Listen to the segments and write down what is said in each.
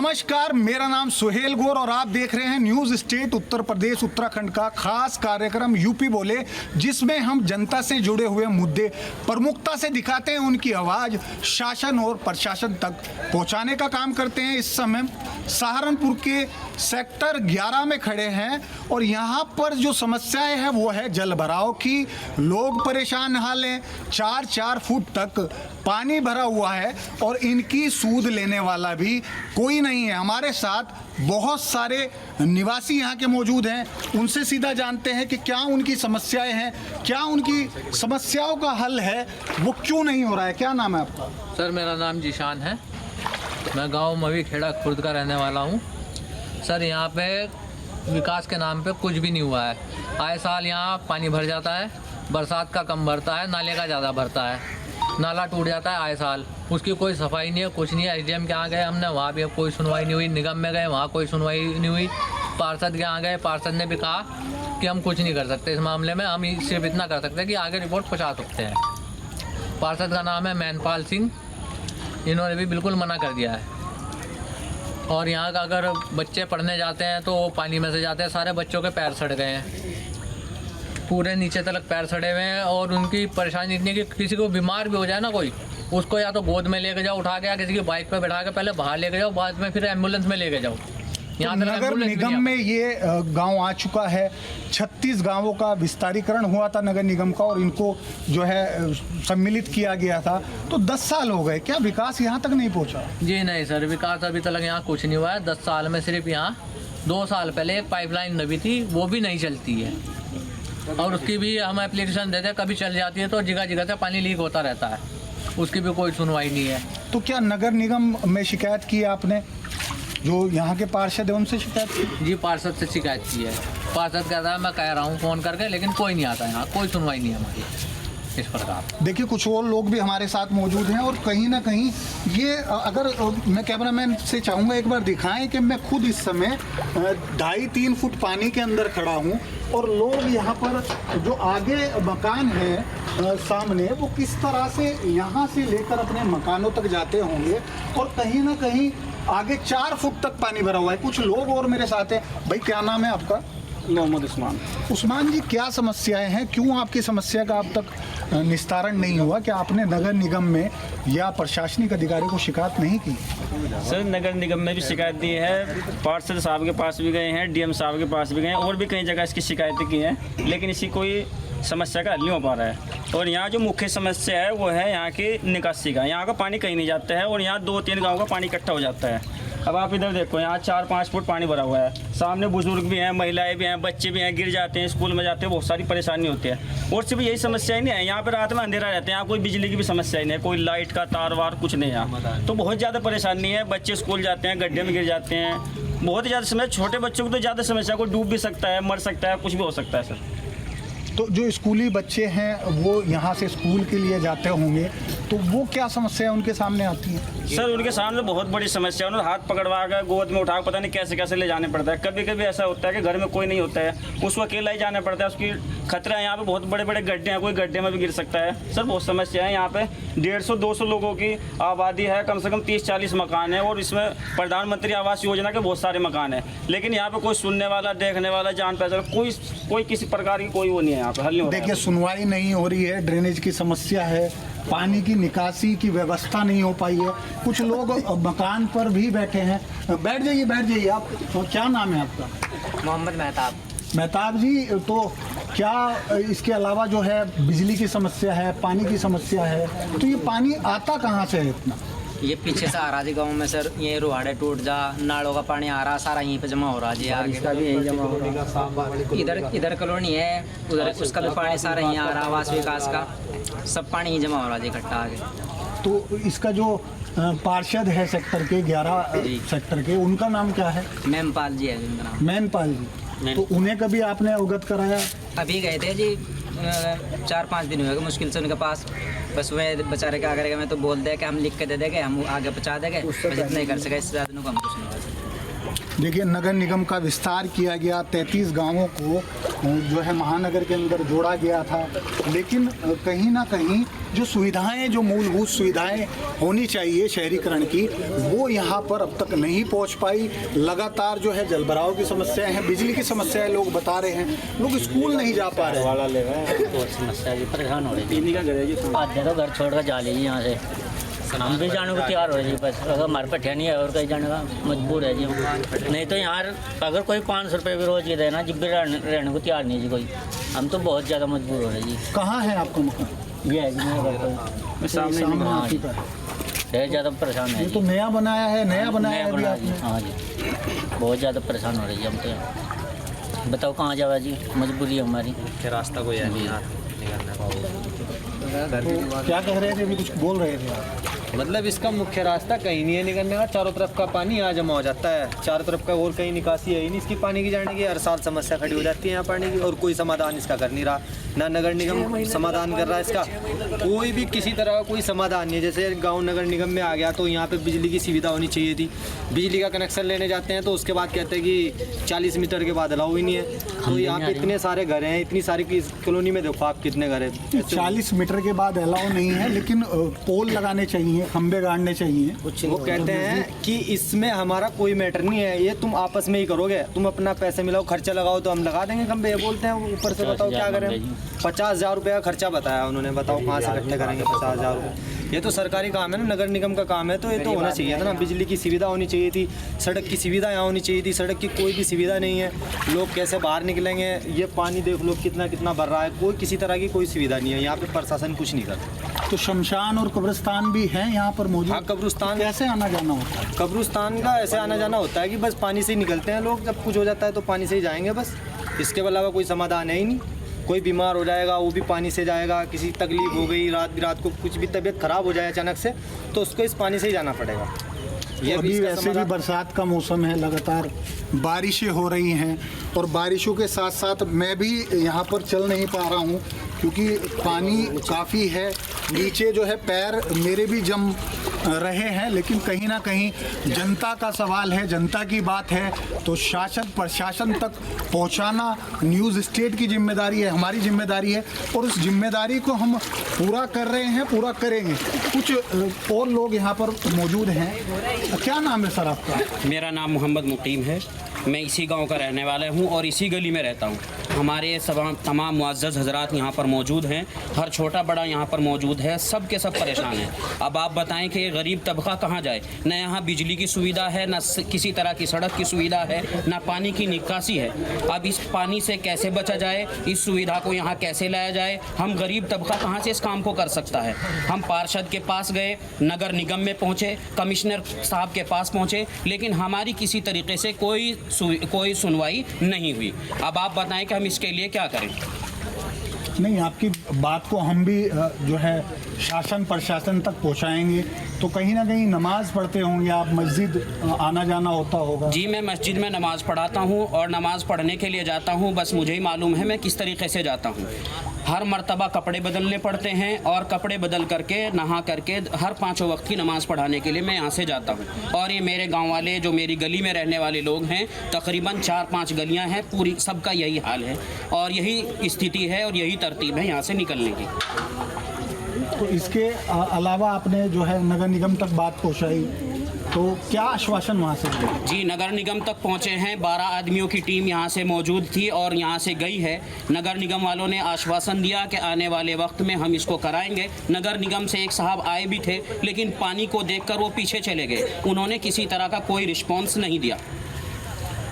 नमस्कार, मेरा नाम सुहेल गौर और आप देख रहे हैं न्यूज़ स्टेट उत्तर प्रदेश उत्तराखंड का खास कार्यक्रम यूपी बोले, जिसमें हम जनता से जुड़े हुए मुद्दे प्रमुखता से दिखाते हैं, उनकी आवाज़ शासन और प्रशासन तक पहुंचाने का काम करते हैं। इस समय सहारनपुर के सेक्टर 11 में खड़े हैं और यहाँ पर जो समस्याएं हैं वो है जल भराव की। लोग परेशान हाल हैं, 4-4 फुट तक पानी भरा हुआ है और इनकी सूद लेने वाला भी कोई नहीं है। हमारे साथ बहुत सारे निवासी यहाँ के मौजूद हैं, उनसे सीधा जानते हैं कि क्या उनकी समस्याएं हैं, क्या उनकी समस्याओं का हल है, वो क्यों नहीं हो रहा है। क्या नाम है आपका? सर, मेरा नाम जीशान है। मैं गांव मवी खेड़ा खुर्द का रहने वाला हूँ। सर, यहाँ पे विकास के नाम पे कुछ भी नहीं हुआ है। आए साल यहाँ पानी भर जाता है, बरसात का कम भरता है, नाले का ज़्यादा भरता है, नाला टूट जाता है आए साल। उसकी कोई सफाई नहीं है, कुछ नहीं है। एसडीएम के यहाँ गए हमने, वहाँ भी कोई सुनवाई नहीं हुई। निगम में गए, वहाँ कोई सुनवाई नहीं हुई। पार्षद के यहाँ गए, पार्षद ने भी कहा कि हम कुछ नहीं कर सकते इस मामले में, हम सिर्फ इतना कर सकते हैं कि आगे रिपोर्ट पहुँचा सकते हैं। पार्षद का नाम है मैनपाल सिंह, इन्होंने भी बिल्कुल मना कर दिया है। और यहाँ का अगर बच्चे पढ़ने जाते हैं तो पानी में से जाते हैं, सारे बच्चों के पैर सड़ गए हैं, पूरे नीचे तक पैर सड़े हुए हैं। और उनकी परेशानी इतनी है कि किसी को बीमार भी हो जाए ना कोई, उसको या तो गोद में लेके जाओ उठा के, या किसी की बाइक पे बैठा के पहले बाहर लेके जाओ, बाद में फिर एम्बुलेंस में लेके जाओ। तो नगर निगम में ये गांव आ चुका है। 36 गांवों का विस्तारीकरण हुआ था नगर निगम का और इनको जो है सम्मिलित किया गया था। तो 10 साल हो गए, क्या विकास यहाँ तक नहीं पहुँचा? जी नहीं सर, विकास अभी तक यहाँ कुछ नहीं हुआ है। 10 साल में सिर्फ यहाँ 2 साल पहले एक पाइपलाइन नवी थी, वो भी नहीं चलती है। और उसकी भी हम एप्लीकेशन देते हैं, कभी चल जाती है तो जगह जगह से पानी लीक होता रहता है, उसकी भी कोई सुनवाई नहीं है। तो क्या नगर निगम में शिकायत की है आपने? जो यहाँ के पार्षद है उनसे शिकायत की? जी, पार्षद से शिकायत की है। पार्षद कहता है मैं कह रहा हूँ फ़ोन करके, लेकिन कोई नहीं आता यहाँ, कोई सुनवाई नहीं है हमारी इस प्रकार। देखिए, कुछ और लोग भी हमारे साथ मौजूद हैं और कहीं ना कहीं ये अगर मैं कैमरामैन से चाहूँगा एक बार दिखाएं कि मैं खुद इस समय 2.5-3 फुट पानी के अंदर खड़ा हूँ और लोग यहाँ पर जो आगे मकान है सामने, वो किस तरह से यहाँ से लेकर अपने मकानों तक जाते होंगे और कहीं ना कहीं आगे 4 फुट तक पानी भरा हुआ है। कुछ लोग और मेरे साथ हैं। भाई, क्या नाम है आपका? मोहम्मद उस्मान। उस्मान जी, क्या समस्याएं हैं? क्यों आपकी समस्या का अब तक निस्तारण नहीं हुआ? क्या आपने नगर निगम में या प्रशासनिक अधिकारी को शिकायत नहीं की? सर, नगर निगम में भी शिकायत दी है, पार्षद साहब के पास भी गए हैं, डीएम साहब के पास भी गए हैं और भी कई जगह इसकी शिकायतें की हैं, लेकिन इसकी कोई समस्या का हल नहीं हो पा रहा है। और यहाँ जो मुख्य समस्या है वो है यहाँ की निकासी का। यहाँ का पानी कहीं नहीं जाता है और यहाँ 2-3 गाँव का पानी इकट्ठा हो जाता है। अब आप इधर देखो, यहाँ 4-5 फुट पानी भरा हुआ है, सामने बुजुर्ग भी हैं, महिलाएं भी हैं, बच्चे भी हैं, गिर जाते हैं, स्कूल में जाते हैं, बहुत सारी परेशानी होती है। और सिर्फ यही समस्या ही नहीं है, यहाँ पे रात में अंधेरा रहते हैं, यहाँ कोई बिजली की भी समस्या ही नहीं है, कोई लाइट का तार वार कुछ नहीं है यहाँ। तो बहुत ज़्यादा परेशानी है, बच्चे स्कूल जाते हैं, गड्ढे में गिर जाते हैं, बहुत ज़्यादा समस्या। छोटे बच्चों को तो ज़्यादा समस्या, कोई डूब भी सकता है, मर सकता है, कुछ भी हो सकता है सर। तो जो स्कूली बच्चे हैं वो यहाँ से स्कूल के लिए जाते होंगे, तो वो क्या समस्या उनके सामने आती है? सर, उनके सामने बहुत बड़ी समस्या है। उन्हें हाथ पकड़वा कर गोद में उठा, पता नहीं कैसे कैसे ले जाने पड़ता है। कभी कभी ऐसा होता है कि घर में कोई नहीं होता है, उसको अकेला ही जाना पड़ता है। उसकी खतरा है, यहाँ पे बहुत बड़े बड़े गड्ढे हैं, कोई गड्ढे में भी गिर सकता है। सर, बहुत समस्या है। यहाँ पे 150-200 लोगों की आबादी है, कम से कम 30-40 मकान है और इसमें प्रधानमंत्री आवास योजना के बहुत सारे मकान है, लेकिन यहाँ पे कोई सुनने वाला, देखने वाला, जान पहचान कोई किसी प्रकार की कोई वो नहीं है यहाँ पे, हल नहीं हो रहा है। देखिए, सुनवाई नहीं हो रही है, ड्रेनेज की समस्या है, पानी की निकासी की व्यवस्था नहीं हो पाई है। कुछ लोग मकान पर भी बैठे हैं। बैठ जाइए आप। तो क्या नाम है आपका? मोहम्मद मेहताब। मेहताब जी, तो क्या इसके अलावा जो है बिजली की समस्या है, पानी की समस्या है, तो ये पानी आता कहाँ से है इतना? ये पीछे से आ रहा जी गाँव में सर, ये रुहाड़े टूट जा, नालों का पानी आ रहा, सारा यहीं पे जमा हो रहा जी। आगे का भी यहीं जमा हो रहा, इधर कॉलोनी है, उधर उसका भी पानी सारा यहीं आ रहा, आवास विकास का सब पानी ही जमा हो रहा जी इकट्ठा आगे। तो इसका जो पार्षद है सेक्टर के 11 सेक्टर के, उनका नाम क्या है? मैनपाल जी है उनका नाम। मैनपाल जी। तो उन्हें कभी आपने अवगत कराया? अभी गए थे जी, 4-5 दिन हुए मुश्किल से उनके पास। बस वे बेचारे क्या करेगा, मैं तो बोल दे कि हम लिख के दे देंगे, हम आगे पहुँचा देंगे, बस इतना ही कर सके, इससे ज़्यादा हम कुछ नहीं कर सकते। देखिए नगर निगम का विस्तार किया गया, 33 गांवों को जो है महानगर के अंदर जोड़ा गया था, लेकिन कहीं ना कहीं जो सुविधाएं, जो मूलभूत सुविधाएं होनी चाहिए शहरीकरण की, वो यहाँ पर अब तक नहीं पहुँच पाई। लगातार जो है जलभराव की समस्याएं हैं, बिजली की समस्याएं लोग बता रहे हैं, लोग स्कूल नहीं जा पा रहे हैं। बहुत समस्या जी, परेशान हो रही थी। आधे तो घर छोड़ कर जा लीजिए यहाँ से, हम भी जाने को तैयार हो रहे जी, बस अगर हमारे पे ठहनी है और कहीं जाने का मजबूर है जी हम। नहीं तो यहाँ अगर कोई 500 रुपये भी रोज की देना जब भी रहने को तैयार नहीं है जी कोई, हम तो बहुत ज़्यादा मजबूर हो रहे जी। कहाँ है आपका मकान? ये है जी मेरे घर पर सामने हाँ आपकी जी, पर। बहुत ज़्यादा परेशान है ये जी। तो नया बनाया है, नया बनाया है अभी बना जी, आपने। हाँ जी, बहुत ज़्यादा परेशान हो रही है हम तो यहाँ। बताओ कहाँ जावा जी, मजबूरी है हमारी। रास्ता कोई है नहीं यार निकलने का। क्या कह रहे थे अभी, कुछ बोल रहे थे आप? मतलब इसका मुख्य रास्ता कहीं नहीं है निकलने का, चारों तरफ का पानी यहाँ जमा हो जाता है, चारों तरफ का और कहीं निकासी है ही नहीं इसकी पानी की जाने की। हर साल समस्या खड़ी हो जाती है यहाँ पानी की और कोई समाधान इसका कर नहीं रहा, ना नगर निगम समाधान कर रहा है इसका, कोई भी किसी तरह का कोई समाधान नहीं है। जैसे गाँव नगर निगम में आ गया तो यहाँ पे बिजली की सुविधा होनी चाहिए थी, बिजली का कनेक्शन लेने जाते हैं तो उसके बाद कहते हैं कि 40 मीटर के बाद अलाउ ही नहीं है। तो यहाँ पे इतने सारे घर हैं, इतनी सारी कॉलोनी में देखो आप कितने घर हैं। 40 मीटर के बाद अलाउ नहीं है, लेकिन पोल लगाने चाहिए, खंबे गाड़ने चाहिए। वो कहते हैं कि इसमें हमारा कोई मैटर नहीं है, ये तुम आपस में ही करोगे, तुम अपना पैसे मिलाओ, खर्चा लगाओ तो हम लगा देंगे खंबे। ये बोलते हैं ऊपर से बताओ क्या करें। 50,000 रुपये का खर्चा बताया उन्होंने, बताओ कहाँ से इकट्ठे करेंगे 50,000 रुपये। ये तो सरकारी काम है ना, नगर निगम का काम है, तो ये तो होना चाहिए था ना। बिजली की सुविधा होनी चाहिए थी, सड़क की सुविधा यहाँ होनी चाहिए थी, सड़क की कोई भी सुविधा नहीं है, लोग कैसे बाहर निकलेंगे। ये पानी देख लो कितना कितना भर रहा है, कोई किसी तरह की कोई सुविधा नहीं है यहाँ पे, प्रशासन कुछ नहीं करता। तो शमशान और कब्रिस्तान भी है यहाँ पर मौजूद? हाँ, कब्रिस्तान कैसे आना जाना होता है? कब्रिस्तान का ऐसे आना जाना होता है कि बस पानी से ही निकलते हैं लोग, जब कुछ हो जाता है तो पानी से ही जाएंगे बस, इसके अलावा कोई समाधान है ही नहीं। कोई बीमार हो जाएगा वो भी पानी से जाएगा, किसी तकलीफ हो गई रात को कुछ भी तबीयत खराब हो जाए अचानक से तो उसको इस पानी से ही जाना पड़ेगा। ये अभी वैसे भी बरसात का मौसम है, लगातार बारिशें हो रही हैं और बारिशों के साथ साथ मैं भी यहाँ पर चल नहीं पा रहा हूँ क्योंकि पानी काफ़ी है। नीचे जो है पैर मेरे भी जम रहे हैं, लेकिन कहीं ना कहीं जनता का सवाल है, जनता की बात है, तो शासन प्रशासन तक पहुँचाना न्यूज़ स्टेट की जिम्मेदारी है, हमारी जिम्मेदारी है और उस जिम्मेदारी को हम पूरा कर रहे हैं, पूरा करेंगे। कुछ और लोग यहाँ पर मौजूद हैं। क्या नाम है सर आपका? मेरा नाम मोहम्मद मुकीम है, मैं इसी गांव का रहने वाला हूं और इसी गली में रहता हूं। हमारे तमाम मुअज़्ज़ज़ हज़रात यहाँ पर मौजूद हैं, हर छोटा बड़ा यहाँ पर मौजूद है, सब के सब परेशान हैं। अब आप बताएं कि गरीब तबका कहाँ जाए? न यहाँ बिजली की सुविधा है, न किसी तरह की सड़क की सुविधा है, न पानी की निकासी है। अब इस पानी से कैसे बचा जाए, इस सुविधा को यहाँ कैसे लाया जाए? हम गरीब तबका कहाँ से इस काम को कर सकता है? हम पार्षद के पास गए, नगर निगम में पहुँचे, कमिश्नर साहब के पास पहुँचे, लेकिन हमारी किसी तरीके से कोई सुनवाई नहीं हुई। अब आप बताएं कि हम इसके लिए क्या करें? नहीं, आपकी बात को हम भी जो है शासन प्रशासन तक पहुंचाएंगे। तो कहीं ना कहीं नमाज पढ़ते होंगे आप, मस्जिद आना जाना होता होगा? जी, मैं मस्जिद में नमाज़ पढ़ाता हूँ और नमाज़ पढ़ने के लिए जाता हूँ, बस मुझे ही मालूम है मैं किस तरीके से जाता हूँ। हर मर्तबा कपड़े बदलने पड़ते हैं और कपड़े बदल करके नहा करके हर 5 वक्त की नमाज़ पढ़ाने के लिए मैं यहाँ से जाता हूँ। और ये मेरे गांव वाले जो मेरी गली में रहने वाले लोग हैं, तकरीबन 4-5 गलियाँ हैं, पूरी सबका यही हाल है और यही स्थिति है और यही तरतीब है यहाँ से निकलने की। तो इसके अलावा आपने जो है नगर निगम तक बात पहुँचाई, तो क्या आश्वासन वहाँ से मिला? जी, नगर निगम तक पहुँचे हैं, 12 आदमियों की टीम यहाँ से मौजूद थी और यहाँ से गई है। नगर निगम वालों ने आश्वासन दिया कि आने वाले वक्त में हम इसको कराएंगे। नगर निगम से एक साहब आए भी थे, लेकिन पानी को देखकर वो पीछे चले गए, उन्होंने किसी तरह का कोई रिस्पॉन्स नहीं दिया।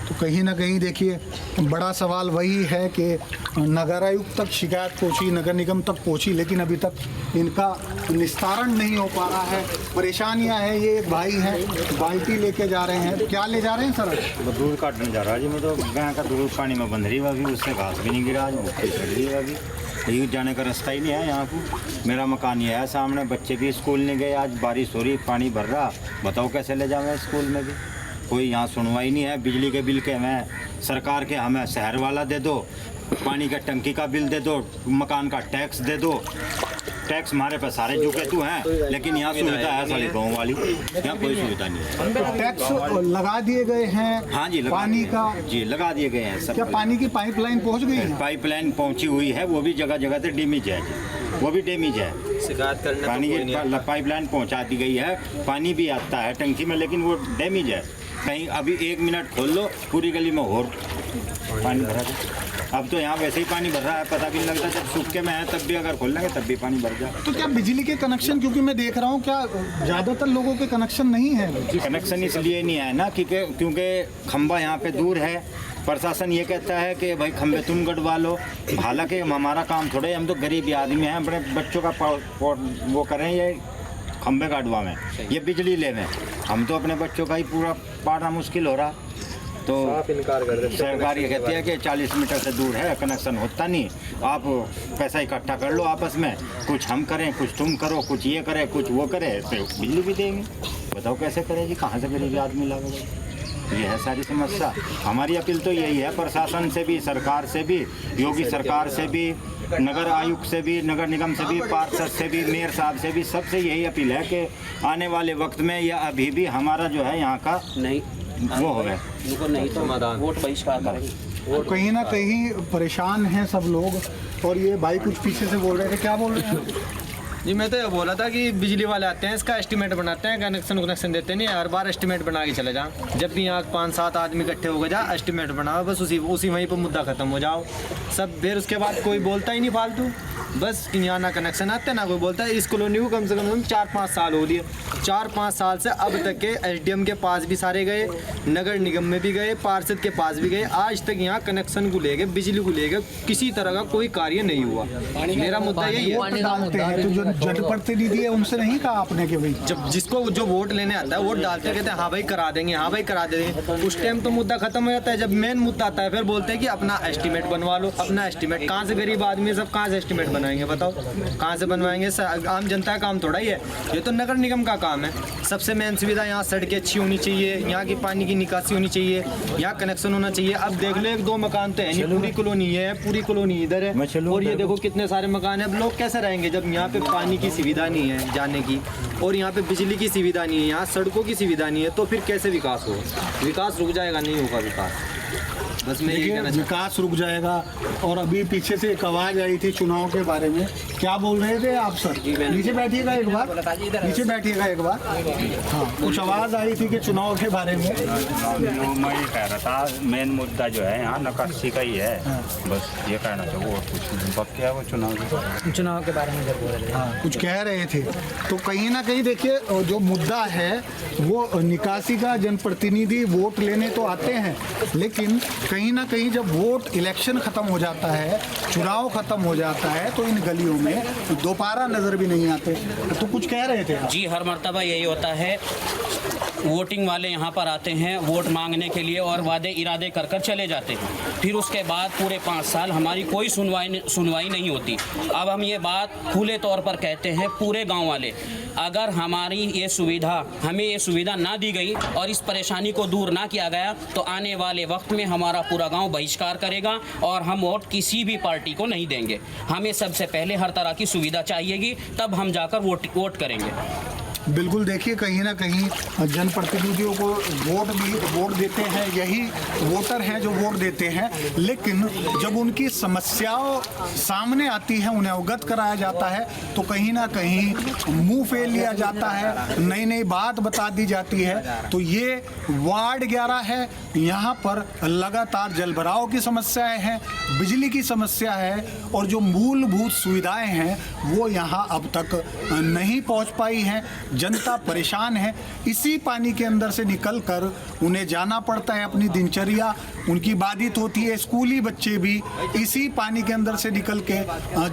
तो कहीं ना कहीं देखिए बड़ा सवाल वही है कि नगरायुक्त तक शिकायत पहुंची, नगर निगम तक पहुंची, लेकिन अभी तक इनका निस्तारण नहीं हो पा रहा है। परेशानियां हैं। ये एक भाई हैं, बाल्टी लेके जा रहे हैं। क्या ले जा रहे हैं सर? दूध काटने जा रहा है जी। मैं तो गाय का दूध पानी में बंध रही है अभी, उससे घास भी नहीं गिरा, आज भूखी चढ़ रही है अभी। कहीं जाने का रास्ता ही नहीं है यहाँ को। मेरा मकान ये है सामने, बच्चे भी स्कूल नहीं गए, आज बारिश हो रही, पानी भर रहा, बताओ कैसे ले जाऊँ स्कूल में भी? कोई यहाँ सुनवाई नहीं है। बिजली के बिल के हमें सरकार के हमें शहर वाला दे दो, पानी का टंकी का बिल दे दो, मकान का टैक्स दे दो, टैक्स हमारे पास सारे झुके तू हैं, लेकिन यहाँ सुविधा है सारी गाँव वाली, यहाँ कोई सुविधा नहीं है। टैक्स लगा दिए गए हैं। हाँ जी, पानी का जी लगा दिए गए हैं सब। क्या पानी की पाइपलाइन पहुंच गई है? पाइपलाइन पहुंची हुई है, वो भी जगह जगह से डैमेज है, वो भी डैमेज है। शिकायत करने पानी की पाइपलाइन पहुंचा दी गई है, पानी भी आता है टंकी में, लेकिन वो डैमेज है। कहीं अभी 1 मिनट खोल लो पूरी गली में और पानी भरा दो। अब तो यहाँ वैसे ही पानी भर रहा है, पता भी नहीं लगता। जब सूखे में है तब भी अगर खोल लेंगे तब भी पानी भर जाए। तो क्या बिजली के कनेक्शन, क्योंकि मैं देख रहा हूँ क्या ज़्यादातर लोगों के कनेक्शन नहीं है? कनेक्शन इसलिए नहीं है ना क्योंकि खंबा यहाँ पे दूर है। प्रशासन ये कहता है कि भाई खंबे तुम गड़वा लो, हालांकि हमारा काम थोड़े, हम तो गरीब आदमी हैं, अपने बच्चों का वो करें ये खंबे गाड़वा में, ये बिजली ले में, हम तो अपने बच्चों का ही पूरा पाना मुश्किल हो रहा। तो सरकार ये कहती है कि 40 मीटर से दूर है, कनेक्शन होता नहीं, आप पैसा इकट्ठा कर लो आपस में, कुछ हम करें, कुछ तुम करो, कुछ ये करें, कुछ वो करें, फिर बिजली भी देंगे। बताओ कैसे करेगी, कहाँ से गरीब आदमी लाएगा? ये है सारी समस्या। हमारी अपील तो यही है प्रशासन से भी, सरकार से भी, योगी सरकार से भी, नगर आयुक्त से भी, नगर निगम से भी, पार्षद से भी, मेयर साहब से भी, सबसे यही अपील है कि आने वाले वक्त में या अभी भी हमारा जो है यहाँ का नहीं वो हो गए, नहीं तो वोट बहिष्कार करेंगे। कहीं ना कहीं परेशान हैं सब लोग। और ये भाई कुछ पीछे से बोल रहे थे, क्या बोल रहे हैं? जी मैं तो ये बोला था कि बिजली वाले आते हैं, इसका एस्टीमेट बनाते हैं, कनेक्शन देते नहीं, हर बार एस्टीमेट बना के चले जाओ। जब भी यहाँ 5-7 आदमी इकट्ठे हो गए जा एस्टीमेट बनाओ, बस उसी वहीं पर मुद्दा खत्म हो जाओ सब। फिर उसके बाद कोई बोलता ही नहीं फालतू, बस कि यहाँ ना कनेक्शन आते ना कोई बोलता है। इस कॉलोनी को कम से कम 4-5 साल हो लिए, 4-5 साल से अब तक के SDM के पास भी सारे गए, नगर निगम में भी गए, पार्षद के पास भी गए, आज तक यहाँ कनेक्शन को लेके, बिजली को लेके किसी तरह का कोई कार्य नहीं हुआ। मेरा मुद्दा यही है। डालते हैं तो जो जनप्रतिनिधि है उनसे नहीं कहा आपने कि भाई जब जिसको जो वोट लेने आता है वोट डालते हैं, कहते हैं हाँ भाई करा देंगे, हाँ भाई करा देंगे, उस टाइम तो मुद्दा खत्म हो जाता है। जब मेन मुद्दा आता है फिर बोलते हैं कि अपना एस्टीमेट बनवा लो, अपना एस्टीमेट। कहाँ से गरीब आदमी सब कहाँ से एस्टीमेट बनाएंगे बताओ, कहाँ से बनवाएंगे? आम जनता का काम थोड़ा ही है, ये तो नगर निगम का काम है। सबसे मेन सुविधा यहाँ सड़कें अच्छी होनी चाहिए, यहाँ की पानी की निकासी होनी चाहिए, यहाँ कनेक्शन होना चाहिए। अब देख लो 1-2 मकान तो है नहीं, पूरी कॉलोनी है, पूरी कॉलोनी इधर है, और ये देखो कितने सारे मकान है। अब लोग कैसे रहेंगे जब यहाँ पे पानी की सुविधा नहीं है जाने की, और यहाँ पे बिजली की सुविधा नहीं है, यहाँ सड़कों की सुविधा नहीं है, तो फिर कैसे विकास होगा? विकास रुक जाएगा, नहीं होगा विकास। बस मैं यही देखिए कहना विकास रुक जाएगा। और अभी पीछे से एक आवाज आई थी चुनाव के बारे में, क्या बोल रहे थे आप सर? नीचे बैठिएगा एक बार, नीचे बैठिएगा एक बार। हाँ कुछ आवाज आई थी कि चुनाव के बारे में। मैं ये कह रहा था मेन मुद्दा जो है यहाँ नक्काशी का ही है, बस ये कहना चाहिए, और कुछ नहीं। बाकी है वो चुनाव के बारे में जब बोल रहे थे, हाँ कुछ कह रहे थे। तो कहीं ना कहीं देखिए जो मुद्दा है वो निकासी का, जनप्रतिनिधि वोट लेने तो आते हैं, लेकिन कहीं ना कहीं जब वोट इलेक्शन ख़त्म हो जाता है, चुनाव ख़त्म हो जाता है, तो इन गलियों में दोबारा नज़र भी नहीं आते। तो कुछ कह रहे थे जी, हर मर्तबा यही होता है, वोटिंग वाले यहाँ पर आते हैं वोट मांगने के लिए और वादे इरादे कर कर चले जाते हैं, फिर उसके बाद पूरे 5 साल हमारी कोई सुनवाई नहीं होती। अब हम ये बात खुले तौर पर कहते हैं पूरे गांव वाले, अगर हमारी हमें ये सुविधा ना दी गई और इस परेशानी को दूर ना किया गया तो आने वाले वक्त में हमारा पूरा गांव बहिष्कार करेगा और हम वोट किसी भी पार्टी को नहीं देंगे। हमें सबसे पहले हर तरह की सुविधा चाहिएगी, तब हम जाकर वोट करेंगे। बिल्कुल देखिए कहीं ना कहीं जनप्रतिनिधियों को वोट देते हैं, यही वोटर हैं जो वोट देते हैं, लेकिन जब उनकी समस्याओं सामने आती है, उन्हें अवगत कराया जाता है, तो कहीं ना कहीं मुंह फेर लिया जाता है, नई नई बात बता दी जाती है। तो ये वार्ड 11 है, यहाँ पर लगातार जलभराव की समस्याएं हैं, बिजली की समस्या है, और जो मूलभूत सुविधाएं हैं वो यहाँ अब तक नहीं पहुँच पाई हैं। जनता परेशान है, इसी पानी के अंदर से निकलकर उन्हें जाना पड़ता है, अपनी दिनचर्या उनकी बाधित होती है। स्कूली बच्चे भी इसी पानी के अंदर से निकल के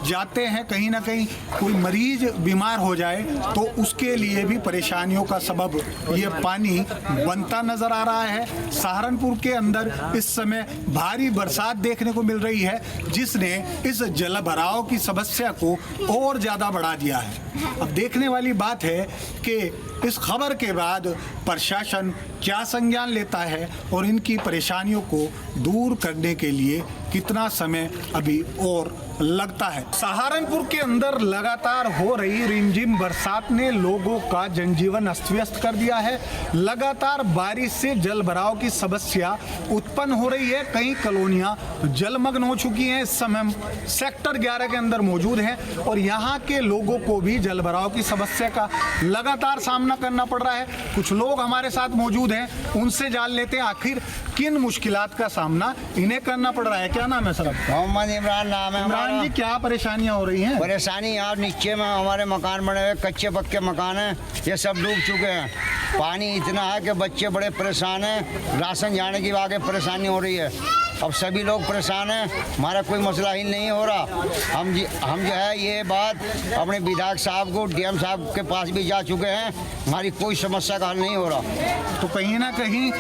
जाते हैं। कहीं ना कहीं कोई मरीज बीमार हो जाए तो उसके लिए भी परेशानियों का सबब ये पानी बनता नजर आ रहा है। सहारनपुर के अंदर इस समय भारी बरसात देखने को मिल रही है, जिसने इस जलभराव की समस्या को और ज़्यादा बढ़ा दिया है। अब देखने वाली बात है कि इस खबर के बाद प्रशासन क्या संज्ञान लेता है और इनकी परेशानियों को दूर करने के लिए कितना समय अभी और लगता है। सहारनपुर के अंदर लगातार हो रही रिमझिम बरसात ने लोगों का जनजीवन अस्त व्यस्त कर दिया है। लगातार बारिश से जल भराव की समस्या उत्पन्न हो रही है। कई कॉलोनियां जलमग्न हो चुकी हैं। इस समय हम सेक्टर 11 के अंदर मौजूद हैं और यहाँ के लोगों को भी जल भराव की समस्या का लगातार सामना करना पड़ रहा है। कुछ लोग हमारे साथ मौजूद हैं, उनसे जान लेते हैं आखिर किन मुश्किलात का सामना इन्हें करना पड़ रहा है। क्या नाम है सर? मोहम्मद इमरान नाम है हमारा। इमरान जी, क्या परेशानियां हो रही हैं? परेशानी यहाँ नीचे में हमारे मकान बने हुए, कच्चे पक्के मकान हैं, ये सब डूब चुके हैं। पानी इतना है कि बच्चे बड़े परेशान हैं, राशन जाने की आगे परेशानी हो रही है। अब सभी लोग परेशान हैं, हमारा कोई मसला ही नहीं हो रहा। हम जो है ये बात अपने विधायक साहब को, डीएम साहब के पास भी जा चुके हैं, हमारी कोई समस्या का हल नहीं हो रहा। तो कहीं ना कहीं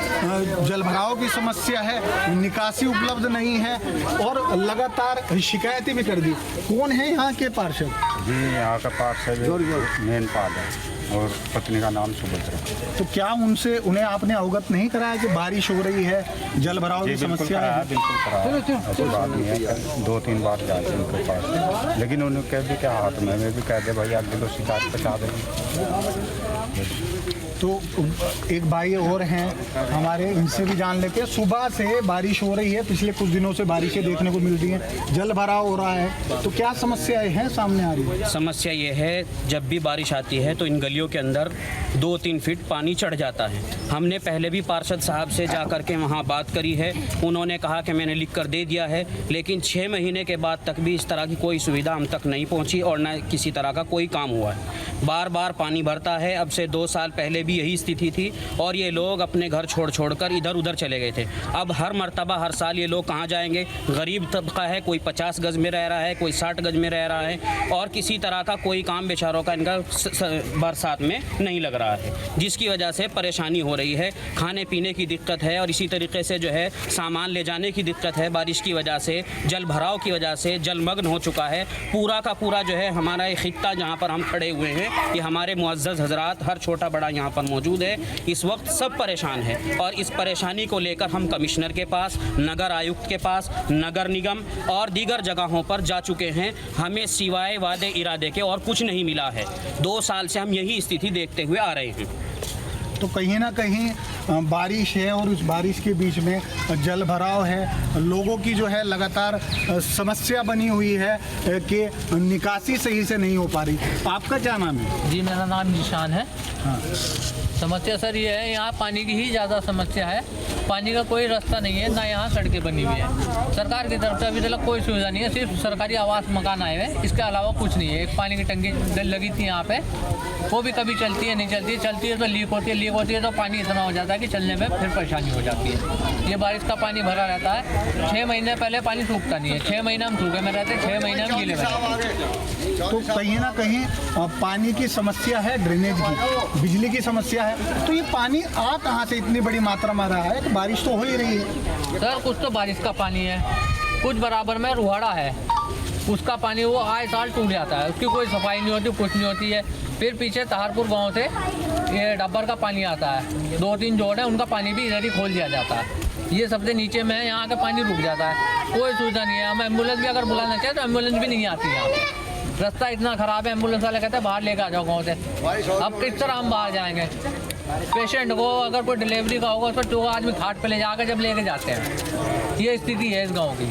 जल भराव की समस्या है, निकासी उपलब्ध नहीं है और लगातार शिकायतें भी कर दी। कौन है यहाँ के पार्षद? जी, यहाँ का पार्षद मेन पाल है और पत्नी का नाम सुभद्रा। तो क्या उन्हें आपने अवगत नहीं कराया कि बारिश हो रही है, जल भराव की समस्या है? बिल्कुल कराया, ऐसी बात नहीं है। 2-3 बार जाए उनके पास, लेकिन उन्होंने कह भी क्या हाथ में भी कह दे भाई अगले तो शिकायत पहुँचा देंगे। तो एक भाई और हैं हमारे, इनसे भी जान लेते हैं। सुबह से बारिश हो रही है, पिछले कुछ दिनों से बारिशें देखने को मिल रही हैं, जल भराव हो रहा है, तो क्या समस्याएं हैं सामने आ रही है? समस्या ये है, जब भी बारिश आती है तो इन गलियों के अंदर 2-3 फीट पानी चढ़ जाता है। हमने पहले भी पार्षद साहब से जा कर के वहाँ बात करी है, उन्होंने कहा कि मैंने लिख कर दे दिया है, लेकिन 6 महीने के बाद तक भी इस तरह की कोई सुविधा हम तक नहीं पहुँची और न किसी तरह का कोई काम हुआ है। बार बार पानी भरता है। अब से 2 साल पहले भी यही स्थिति थी और ये लोग अपने घर छोड़ कर इधर उधर चले गए थे। अब हर मर्तबा हर साल ये लोग कहाँ जाएंगे? गरीब तबका है, कोई 50 गज में रह रहा है, कोई 60 गज में रह रहा है और किसी तरह का कोई काम बेचारों का इनका बरसात में नहीं लग रहा है, जिसकी वजह से परेशानी हो रही है। खाने पीने की दिक्कत है और इसी तरीके से जो है सामान ले जाने की दिक्कत है। बारिश की वजह से, जल भराव की वजह से जलमग्न हो चुका है पूरा का पूरा जो है हमारा ये खित्ता जहाँ पर हम खड़े हुए हैं। ये हमारे मुअज़्ज़ज़ हज़रात, हर छोटा बड़ा यहाँ पर मौजूद है। इस वक्त सब परेशान है और इस परेशानी को लेकर हम कमिश्नर के पास, नगर आयुक्त के पास, नगर निगम और दीगर जगहों पर जा चुके हैं। हमें सिवाय वादे इरादे के और कुछ नहीं मिला है। 2 साल से हम यही स्थिति देखते हुए आ रहे हैं। तो कहीं ना कहीं बारिश है और उस बारिश के बीच में जल भराव है, लोगों की जो है लगातार समस्या बनी हुई है कि निकासी सही से नहीं हो पा रही। आपका क्या नाम है? जी, मेरा नाम निशान है। हाँ। समस्या सर ये है, यहाँ पानी की ही ज़्यादा समस्या है। पानी का कोई रास्ता नहीं है, ना यहाँ सड़कें बनी हुई है। सरकार की तरफ से अभी तक कोई सुविधा नहीं है, सिर्फ सरकारी आवास मकान आए हुए, इसके अलावा कुछ नहीं है। एक पानी की टंकी लगी थी यहाँ पे, वो भी कभी चलती है नहीं चलती है, चलती है तो लीक होती है तो पानी इतना हो जाता है कि चलने में फिर परेशानी हो जाती है। ये बारिश का पानी भरा रहता है। 6 महीने पहले पानी सूखता नहीं है, 6 महीने हम सूखे में रहते, 6 महीने हम गीले में रहते। तो कहीं ना कहीं पानी की समस्या है, ड्रेनेज की, बिजली की समस्या है। तो ये पानी आ कहाँ से इतनी बड़ी मात्रा में रहा है? बारिश तो हो ही रही है सर। कुछ तो बारिश का पानी है, कुछ बराबर में रुहाड़ा है, उसका पानी वो आए साल टूट जाता है, उसकी कोई सफाई नहीं होती, कुछ नहीं होती है। फिर पीछे तहारपुर गांव से ये डब्बर का पानी आता है, 2-3 जोड़ है, उनका पानी भी इधर ही खोल दिया जाता है। ये सबसे नीचे में है, यहाँ का पानी रुक जाता है, कोई सुविधा नहीं है। हम एम्बुलेंस भी अगर बुलाना चाहें तो एम्बुलेंस भी नहीं आती यहाँ पे। रास्ता इतना ख़राब है, एम्बुलेंस वाले कहते हैं बाहर लेकर आ जाओ गाँव से। अब किस तरह हम बाहर जाएंगे? पेशेंट को अगर कोई डिलीवरी का होगा तो 2 आदमी खाट पे ले जाकर जब लेके जाते हैं। ये स्थिति है इस गांव की।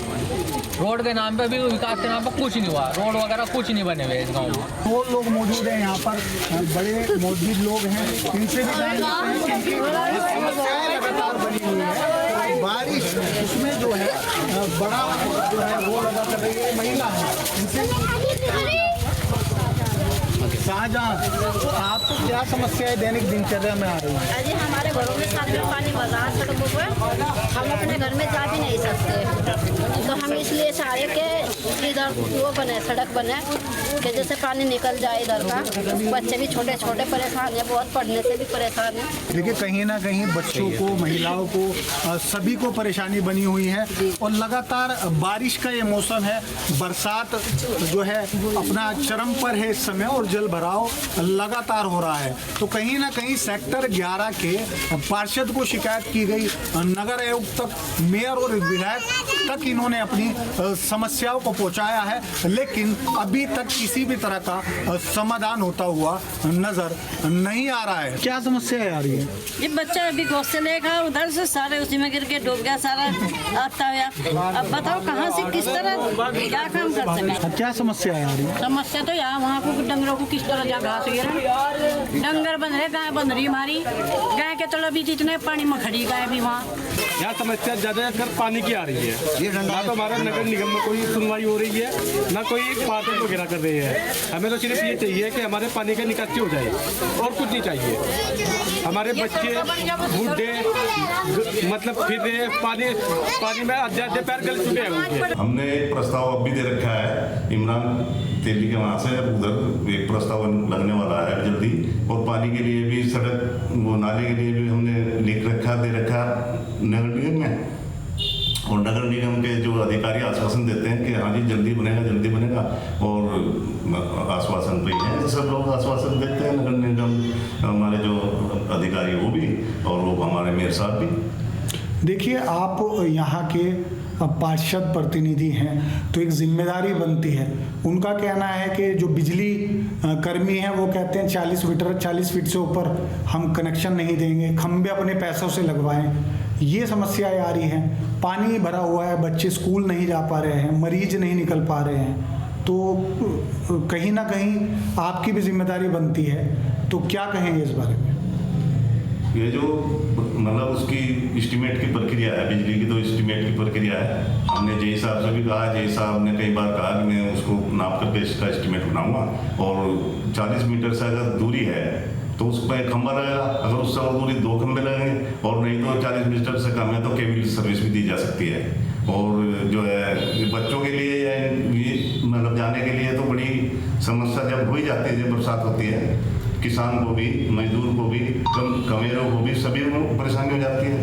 रोड के नाम पे भी, विकास के नाम पर कुछ नहीं हुआ, रोड वगैरह कुछ नहीं बने हुए इस गांव में। 2 लोग मौजूद हैं यहाँ पर, बड़े मौजूद लोग हैं, इनसे भी समस्याएं लगातार बनी हुई है। बारिश उसमें जो है बड़ा जो है वो लगा कर रही है, महिला है, इनसे शाहजहां, आपको क्या समस्या है दैनिक दिनचर्या में आ रही है? अजी हमारे घरों में साथ में पानी भर रहा है सड़कों पर, हम अपने घर में जा भी नहीं सकते। तो हम इसलिए चाह रहे कि इधर वो बने, सड़क बने कि जैसे पानी निकल जाए इधर का। बच्चे भी छोटे छोटे परेशान हैं, बहुत पढ़ने से भी परेशान हैं। देखिए कहीं ना कहीं बच्चों को, महिलाओं को, सभी को परेशानी बनी हुई है और लगातार बारिश का ये मौसम है, बरसात जो है अपना चरम पर है इस समय और जल भराव लगातार हो रहा है। तो कहीं ना कहीं सेक्टर 11 के पार्षद को शिकायत की गई, नगर आयुक्त तक, मेयर और विधायक तक इन्होंने अपनी समस्याओं को पहुंचाया है, लेकिन अभी तक किसी भी तरह का समाधान होता हुआ नजर नहीं आ रहा है। क्या समस्या आ रही है? ये बच्चा अभी गोद से लेकर उधर से सारे उसी में गिर के डूब गया सारा आता हुआ। अब बताओ कहाँ से किस तरह क्या काम कर सके। क्या समस्या आ रही है? समस्या तो यहाँ वहाँ को डंगरों को किस तरह जहाँ घास गिरा, डंगर बंध रहे, गाय बंध रही हमारी, गाय के तले भी जितने पानी में खड़ी गाय भी वहाँ। यहाँ समस्या ज्यादातर पानी की आ रही है। ना तो हमारा नगर निगम में कोई सुनवाई हो रही है, ना कोई पार्टी वगैरह कर रही है। हमें तो सिर्फ ये चाहिए कि हमारे पानी की निकासी हो जाए और कुछ नहीं चाहिए। हमारे बच्चे बूढ़े मतलब फिर रहे पानी में आधे पैर गल चुके हैं उनके। हमने एक प्रस्ताव अब भी दे रखा है इमरान तेली के वहाँ से, उधर एक प्रस्ताव लगने वाला है जल्दी। और पानी के लिए भी, सड़क वो नाले के लिए भी हमने दे रखा नगर निगम में। और नगर निगम के जो अधिकारी आश्वासन देते हैं कि हाँ जी जल्दी बनेगा, और आश्वासन पे हैं सब लोग आश्वासन देते हैं, नगर निगम हमारे जो अधिकारी वो भी, और वो हमारे मेयर साहब भी। देखिए, आप यहाँ के पार्षद प्रतिनिधि हैं तो एक जिम्मेदारी बनती है। उनका कहना है कि जो बिजली कर्मी हैं वो कहते हैं 40 फीट से ऊपर हम कनेक्शन नहीं देंगे, खंबे अपने पैसों से लगवाएं। ये समस्याएं आ रही हैं। पानी भरा हुआ है, बच्चे स्कूल नहीं जा पा रहे हैं, मरीज नहीं निकल पा रहे हैं, तो कहीं ना कहीं आपकी भी जिम्मेदारी बनती है। तो क्या कहेंगे इस बारे में? ये जो मतलब उसकी एस्टीमेट की प्रक्रिया है, बिजली की तो एस्टीमेट की प्रक्रिया है। हमने जेई साहब से भी कहा, जेई साहब ने कई बार कहा कि मैं उसको नाप करके इसका एस्टीमेट बनाऊंगा। और 40 मीटर से अगर दूरी है तो उस पर एक खंबा लगेगा, अगर उससे और दूरी 2 खंबे लगेंगे, और नहीं तो 40 मीटर से कम है तो केबल सर्विस भी दी जा सकती है। और जो है बच्चों के लिए या मतलब जाने के लिए तो बड़ी समस्या जब हो ही जाती है, जब बरसात होती है, किसान को भी, मजदूर को भी, कमेरों को भी, सभी को परेशानी हो जाती है।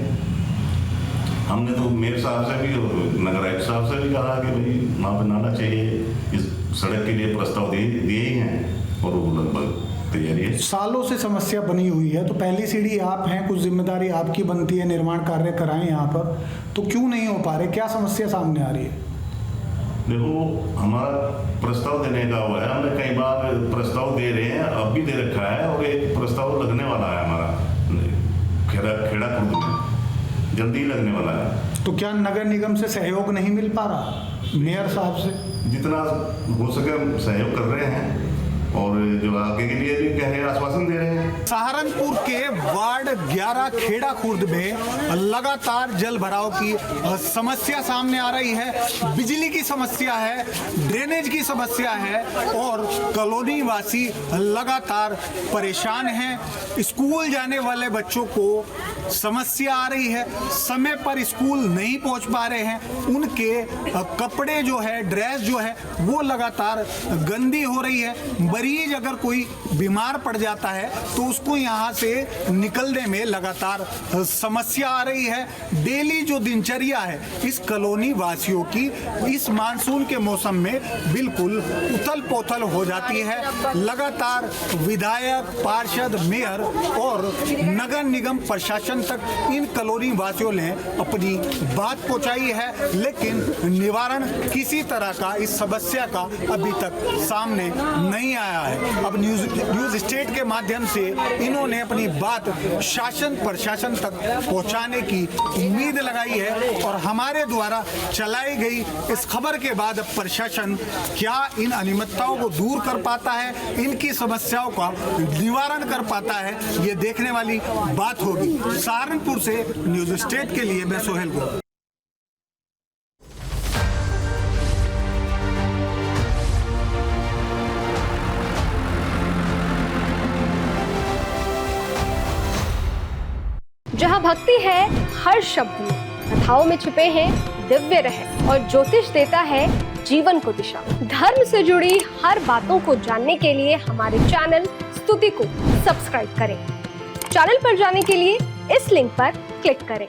हमने तो मेयर साहब से भी और नगर आयुक्त साहब से भी कहा कि भाई वहाँ पर नाला चाहिए, इस सड़क के लिए प्रस्ताव दिए ही हैं, और वो लगभग तैयारी है। सालों से समस्या बनी हुई है, तो पहली सीढ़ी आप हैं, कुछ जिम्मेदारी आपकी बनती है, निर्माण कार्य कराएं यहाँ पर, तो क्यों नहीं हो पा रहे? क्या समस्या सामने आ रही है? देखो, हमारा प्रस्ताव देने का हुआ है, हमने कई बार प्रस्ताव दे रहे हैं, अब भी दे रखा है, और एक प्रस्ताव लगने वाला है हमारा खेड़ा खुर्द में, जल्दी लगने वाला है। तो क्या नगर निगम से सहयोग नहीं मिल पा रहा? मेयर साहब से जितना हो सके सहयोग कर रहे हैं, और जो आगे के लिए भी कह रहे हैं, आश्वासन दे रहे हैं। सहारनपुर के वार्ड 11 खेड़ा खुर्द में लगातार जल भराव की समस्या सामने आ रही है। बिजली की समस्या है, ड्रेनेज की समस्या है, और कॉलोनी वासी लगातार परेशान हैं। स्कूल जाने वाले बच्चों को समस्या आ रही है, समय पर स्कूल नहीं पहुंच पा रहे हैं, उनके कपड़े जो है, ड्रेस जो है, वो लगातार गंदी हो रही है। मरीज अगर कोई बीमार पड़ जाता है तो उसको यहाँ से निकलने में लगातार समस्या आ रही है। डेली जो दिनचर्या है इस कॉलोनी वासियों की इस मानसून के मौसम में बिल्कुल उथल पुथल हो जाती है। लगातार विधायक, पार्षद, मेयर और नगर निगम प्रशासन तक इन कॉलोनी वासियों ने अपनी बात पहुंचाई है, लेकिन निवारण किसी तरह का इस समस्या का अभी तक सामने नहीं आया है। अब न्यूज़ स्टेट के माध्यम से इन्होंने अपनी बात शासन प्रशासन तक पहुंचाने की उम्मीद लगाई है, और हमारे द्वारा चलाई गई इस खबर के बाद प्रशासन क्या इन अनियमितताओं को दूर कर पाता है, इनकी समस्याओं का निवारण कर पाता है, ये देखने वाली बात होगी। सहारनपुर से न्यूज़ स्टेट के लिए मैं सोहेल गुप्ता। जहाँ भक्ति है हर शब्द में, कथाओं में छुपे हैं दिव्य रहस्य, और ज्योतिष देता है जीवन को दिशा। धर्म से जुड़ी हर बातों को जानने के लिए हमारे चैनल स्तुति को सब्सक्राइब करें। चैनल पर जाने के लिए इस लिंक पर क्लिक करें।